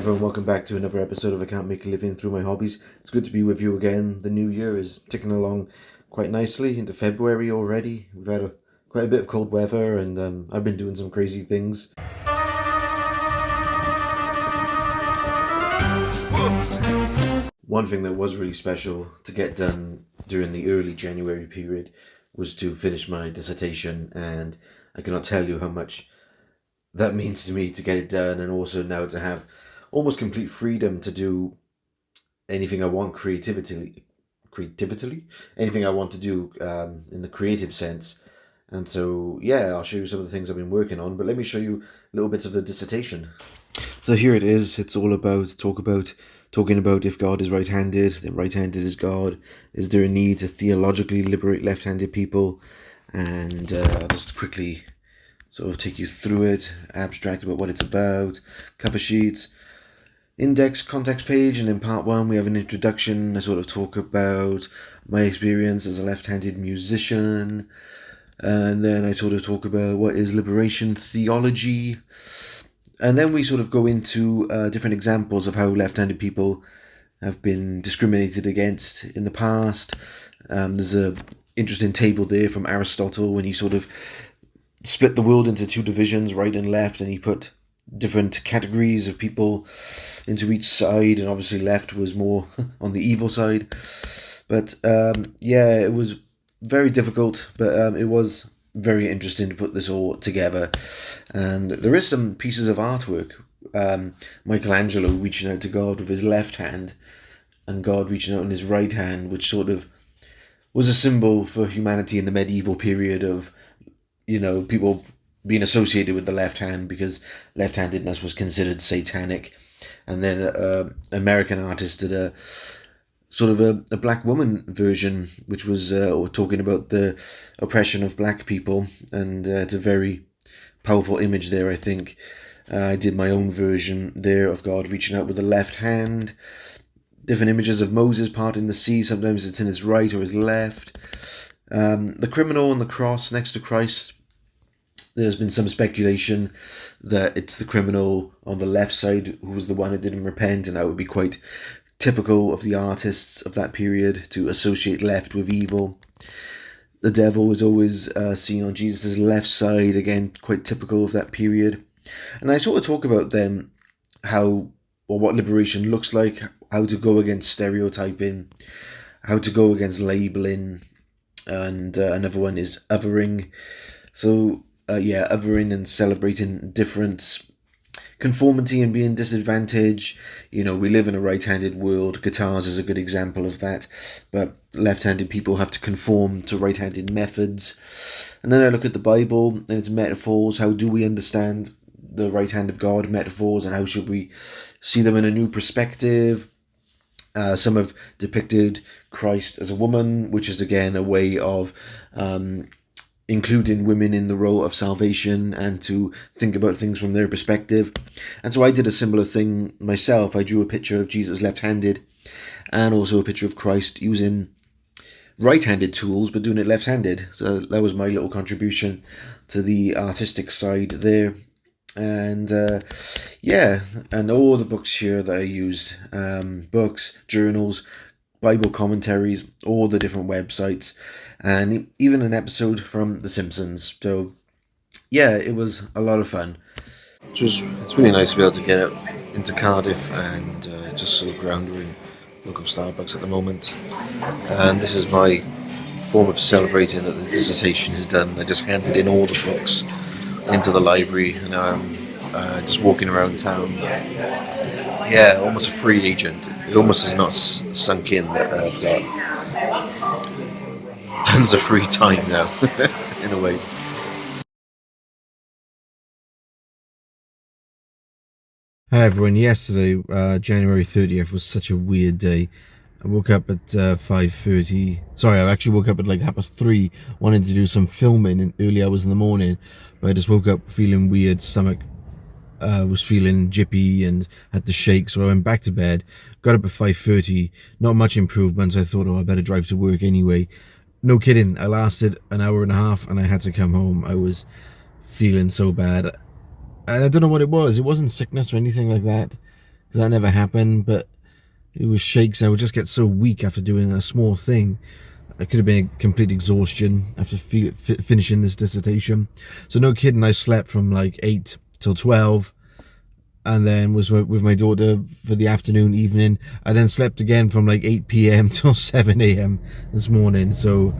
everyone, welcome back to another episode of I Can't Make a Living Through My Hobbies. It's good to be with you again. The new year is ticking along quite nicely into February already. We've had quite a bit of cold weather and I've been doing some crazy things. One thing that was really special to get done during the early January period was to finish my dissertation, and I cannot tell you how much that means to me to get it done, and also now to have almost complete freedom to do anything I want anything I want to do in the creative sense. And so, yeah, I'll show you some of the things I've been working on, but let me show you little bits of the dissertation. So here it is. It's all about talking about if God is right-handed, then right-handed is God. Is there a need to theologically liberate left-handed people? And I'll just quickly sort of take you through it, abstract about what it's about, cover sheets, index, context page, and in part one we have an introduction. I sort of talk about my experience as a left-handed musician, and then I sort of talk about what is liberation theology, and then we sort of go into different examples of how left-handed people have been discriminated against in the past. There's a interesting table there from Aristotle when he sort of split the world into two divisions, right and left, and he put different categories of people into each side, and obviously left was more on the evil side. But it was very difficult, but it was very interesting to put this all together. And there is some pieces of artwork. Michelangelo reaching out to God with his left hand, and God reaching out in his right hand, which sort of was a symbol for humanity in the medieval period of, people being associated with the left hand because left-handedness was considered satanic. And then American artist did a sort of a black woman version, which was talking about the oppression of black people, and it's a very powerful image there, I think. I did my own version there of God reaching out with the left hand. Different images of Moses parting the sea, sometimes it's in his right or his left. The criminal on the cross next to Christ, there's been some speculation that it's the criminal on the left side who was the one who didn't repent, and that would be quite typical of the artists of that period to associate left with evil. The devil is always seen on Jesus' left side, again, quite typical of that period. And I sort of talk about them, what liberation looks like, how to go against stereotyping, how to go against labeling, and another one is othering. So, othering and celebrating difference, conformity and being disadvantaged. We live in a right-handed world. Guitars is a good example of that, but left-handed people have to conform to right-handed methods. And then I look at the Bible and its metaphors. How do we understand the right hand of God metaphors, and how should we see them in a new perspective? Some have depicted Christ as a woman, which is again a way of including women in the role of salvation and to think about things from their perspective. And so I did a similar thing myself. I drew a picture of Jesus left-handed and also a picture of Christ using right-handed tools but doing it left-handed. So that was my little contribution to the artistic side there. And and all the books here that I used, books, journals, Bible commentaries, all the different websites, and even an episode from The Simpsons. So yeah, it was a lot of fun. It's really nice to be able to get out into Cardiff and just sort of ground in local Starbucks at the moment. And this is my form of celebrating that the dissertation is done. I just handed in all the books into the library, and now I'm just walking around town. Yeah, almost a free agent. It almost has not sunk in that I've got tons of free time now, in a way. Hi everyone, yesterday, January 30th, was such a weird day. I woke up at 5:30. Sorry, I actually woke up at like 3:30, wanting to do some filming in early hours in the morning, but I just woke up feeling weird, stomach was feeling jippy and had to shake, so I went back to bed, got up at 5:30, not much improvement, so I thought, I better drive to work anyway. No kidding, I lasted an hour and a half and I had to come home. I was feeling so bad. And I don't know what it was. It wasn't sickness or anything like that, That never happened, but it was shakes. I would just get so weak after doing a small thing. It could have been a complete exhaustion after finishing this dissertation. So no kidding, I slept from like 8 till 12, and then was with my daughter for the afternoon, evening. I then slept again from like 8 p.m. till 7 a.m. this morning. So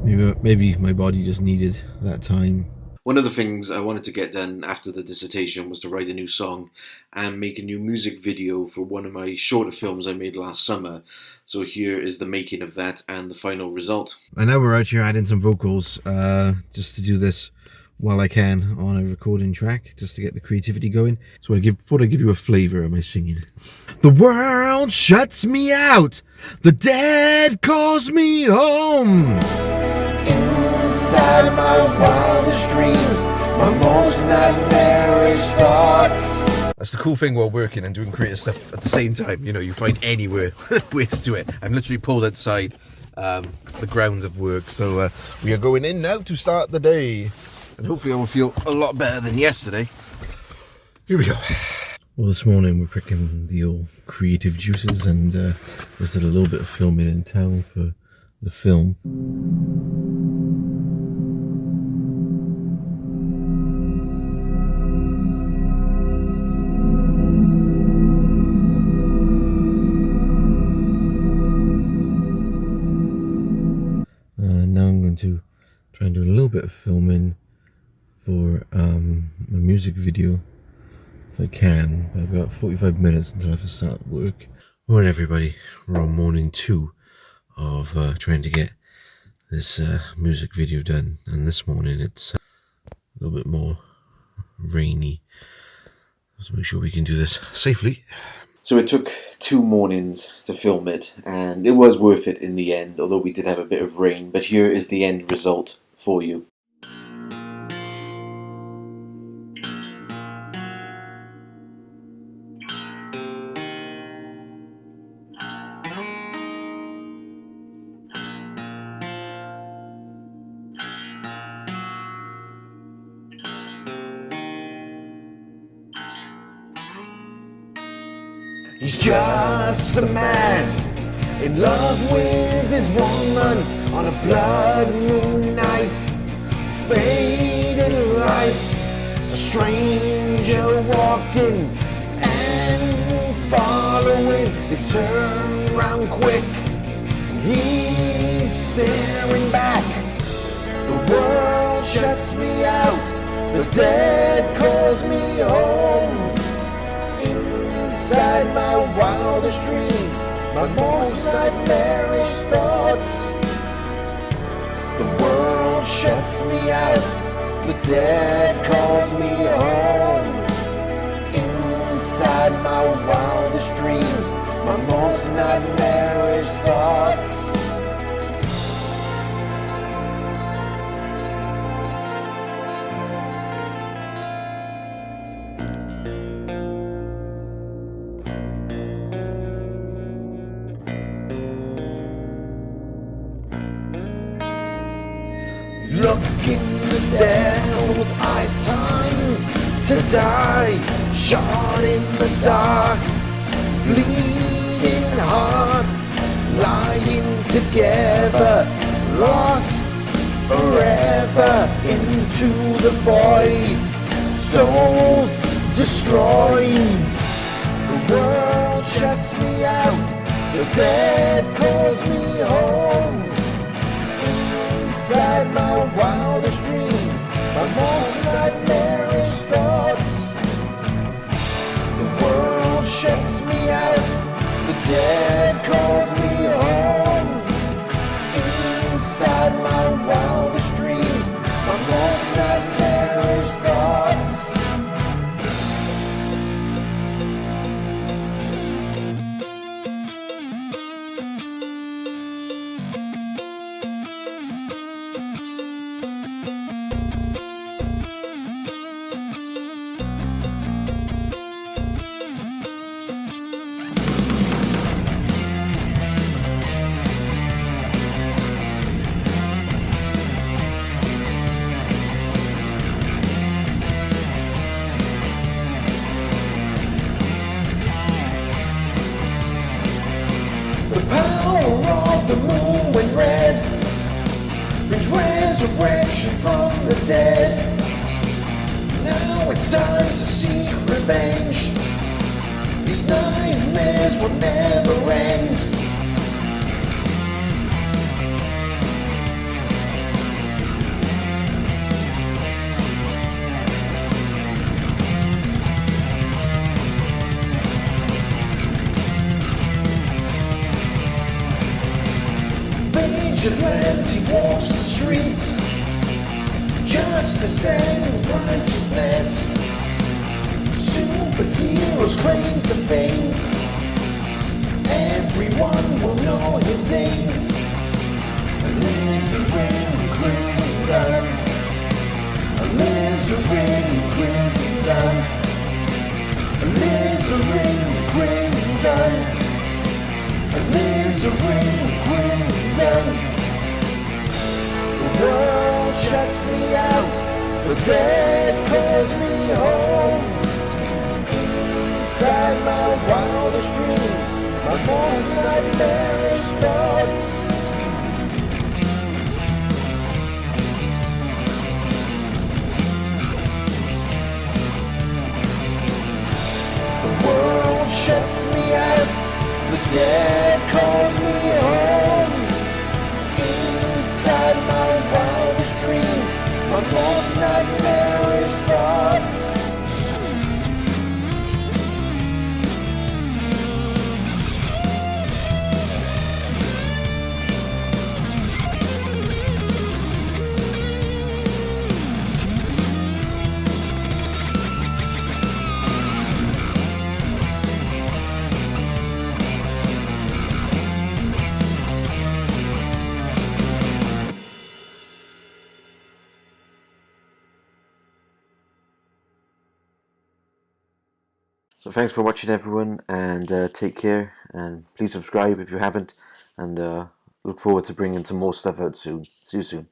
maybe my body just needed that time. One of the things I wanted to get done after the dissertation was to write a new song and make a new music video for one of my shorter films I made last summer. So here is the making of that and the final result. And now we're out here adding some vocals, just to do this while I can on a recording track, just to get the creativity going. So I thought I'd give you a flavour of my singing. The world shuts me out, the dead calls me home. Inside my wildest dreams, my most nightmarish thoughts. That's the cool thing while working and doing creative stuff at the same time. You know, you find anywhere way to do it. I'm literally pulled outside the grounds of work. So we are going in now to start the day. And hopefully I will feel a lot better than yesterday. Here we go. Well, this morning we're picking the old creative juices and just did a little bit of filming in town for the film. Now I'm going to try and do a little bit of filming for a music video, if I can. But I've got 45 minutes until I have to start work. Morning everybody, we're on morning 2 of trying to get this music video done, and this morning it's a little bit more rainy. Let's make sure we can do this safely. So it took 2 mornings to film it, and it was worth it in the end, although we did have a bit of rain. But here is the end result for you. He's just a man in love with his woman on a blood moon night. Fading lights, a stranger walking and following. They turn round quick, he's staring back. The world shuts me out, the dead calls me home. Inside my wildest dreams, my most nightmarish thoughts. The world shuts me out, the dead calls me home. Inside my wildest dreams, my most nightmarish thoughts. Look in the devil's eyes, time to die. Shot in the dark, bleeding heart, lying together, lost forever into the void. Souls destroyed, the world shuts me out, the dead calls me home. Inside my wildest dreams, my most nightmarish thoughts. The world shuts me out, the dead calls me home. Inside my wildest dreams, my most nightmarish thoughts. The power of the moon when red brings resurrection from the dead. Now it's time to seek revenge. These nightmares will never end. Vigilante walks the streets, justice and righteousness. Superheroes claim to fame, everyone will know his name. Alizarin Crimson, Alizarin Crimson, Alizarin Crimson, Alizarin Crimson. The world shuts me out, the dead calls me home. Inside my wildest dreams, my most nightmarish thoughts. The world shuts me out, the dead calls me home. Inside my wildest dreams, my most nightmarish thoughts. So thanks for watching, everyone, and take care, and please subscribe if you haven't, and look forward to bringing some more stuff out soon. See you soon.